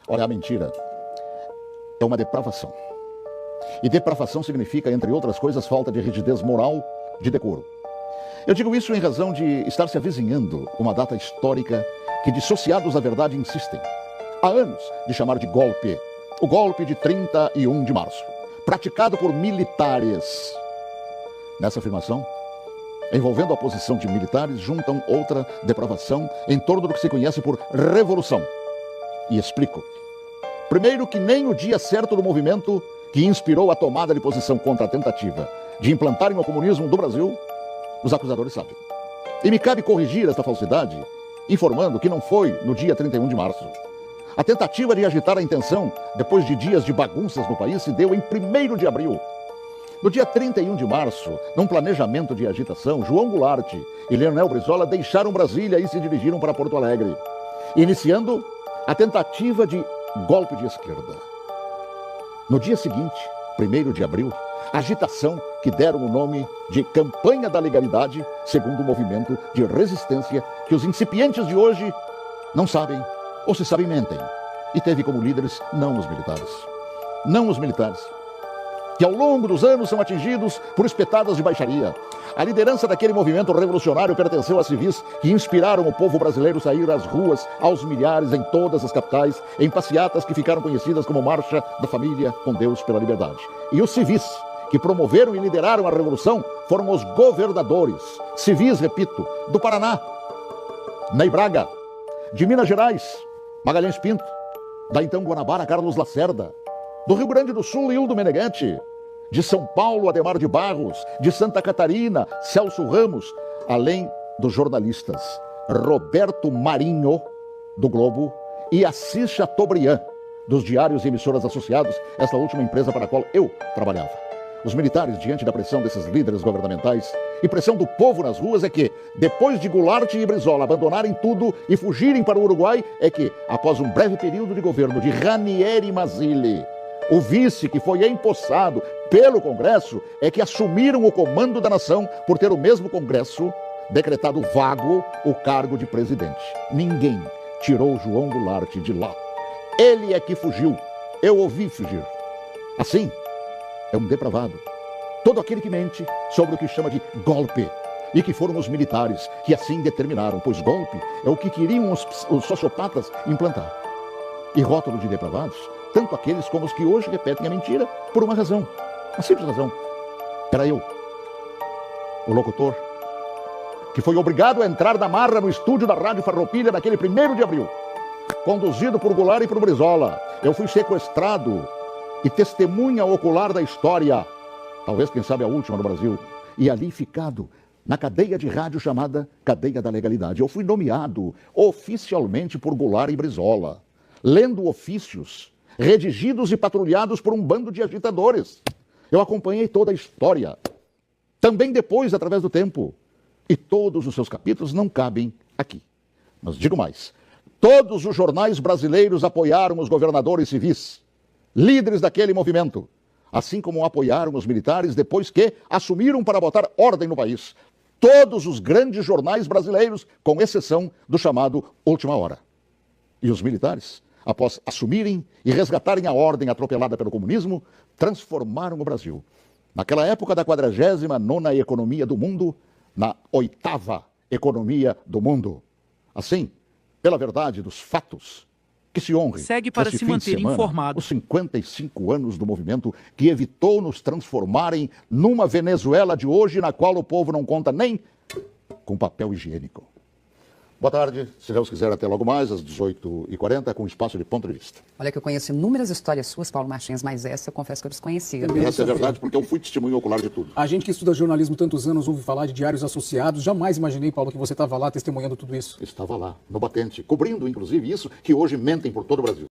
Olha, a mentira é uma depravação. E depravação significa, entre outras coisas, falta de rigidez moral, de decoro. Eu digo isso em razão de estar se avizinhando uma data histórica que dissociados da verdade insistem, há anos, de chamar de golpe, o golpe de 31 de março, praticado por militares. Nessa afirmação, envolvendo a posição de militares, juntam outra depravação em torno do que se conhece por revolução. E explico. Primeiro, que nem o dia certo do movimento que inspirou a tomada de posição contra a tentativa de implantarem o comunismo do Brasil, os acusadores sabem. E me cabe corrigir esta falsidade, informando que não foi no dia 31 de março. A tentativa de agitar a intenção, depois de dias de bagunças no país, se deu em 1º de abril. No dia 31 de março, num planejamento de agitação, João Goulart e Leonel Brizola deixaram Brasília e se dirigiram para Porto Alegre, iniciando a tentativa de golpe de esquerda. No dia seguinte, 1º de abril, agitação que deram o nome de Campanha da Legalidade, segundo o movimento de resistência que os incipientes de hoje não sabem, ou se sabem mentem. E teve como líderes não os militares. Não os militares, que ao longo dos anos são atingidos por espetadas de baixaria. A liderança daquele movimento revolucionário pertenceu a civis que inspiraram o povo brasileiro a sair às ruas aos milhares em todas as capitais, em passeatas que ficaram conhecidas como Marcha da Família com Deus pela Liberdade. E os civis que promoveram e lideraram a revolução foram os governadores, civis, repito, do Paraná, Ney Braga, de Minas Gerais, Magalhães Pinto, da então Guanabara, Carlos Lacerda, do Rio Grande do Sul, Hildo Meneghetti, de São Paulo, Adhemar de Barros, de Santa Catarina, Celso Ramos, além dos jornalistas Roberto Marinho, do Globo, e Assis Chateaubriand, dos diários e emissoras associados, essa última empresa para a qual eu trabalhava. Os militares, diante da pressão desses líderes governamentais e pressão do povo nas ruas, é que, depois de Goulart e Brizola abandonarem tudo e fugirem para o Uruguai, é que, após um breve período de governo de Ranieri Mazzilli, o vice que foi empossado pelo Congresso, é que assumiram o comando da nação por ter o mesmo Congresso decretado vago o cargo de presidente. Ninguém tirou João Goulart de lá. Ele é que fugiu. Eu ouvi fugir. Assim, é um depravado. Todo aquele que mente sobre o que chama de golpe, e que foram os militares que assim determinaram, pois golpe é o que queriam os sociopatas implantar. E rótulo de depravados, tanto aqueles como os que hoje repetem a mentira por uma razão, uma simples razão. Era eu, o locutor, que foi obrigado a entrar na marra no estúdio da Rádio Farroupilha naquele 1º de abril, conduzido por Goulart e por Brizola. Eu fui sequestrado e testemunha ocular da história, talvez, quem sabe, a última no Brasil, e ali ficado na cadeia de rádio chamada Cadeia da Legalidade. Eu fui nomeado oficialmente por Goulart e Brizola, lendo ofícios redigidos e patrulhados por um bando de agitadores. Eu acompanhei toda a história, também depois, através do tempo, e todos os seus capítulos não cabem aqui. Mas digo mais, todos os jornais brasileiros apoiaram os governadores civis, líderes daquele movimento, assim como apoiaram os militares depois que assumiram para botar ordem no país. Todos os grandes jornais brasileiros, com exceção do chamado Última Hora. E os militares, após assumirem e resgatarem a ordem atropelada pelo comunismo, transformaram o Brasil, naquela época da 49ª economia do mundo, na 8ª economia do mundo. Assim, pela verdade dos fatos, que se honre. Segue para se manter informado. Os 55 anos do movimento que evitou nos transformarem numa Venezuela de hoje, na qual o povo não conta nem com papel higiênico. Boa tarde, se Deus quiser, até logo mais, às 18h40, com espaço de ponto de vista. Olha que eu conheço inúmeras histórias suas, Paulo Martins, mas essa eu confesso que eu desconhecia. Essa é verdade, porque eu fui testemunho ocular de tudo. A gente que estuda jornalismo tantos anos ouve falar de diários associados. Jamais imaginei, Paulo, que você estava lá testemunhando tudo isso. Estava lá, no batente, cobrindo, inclusive, isso que hoje mentem por todo o Brasil.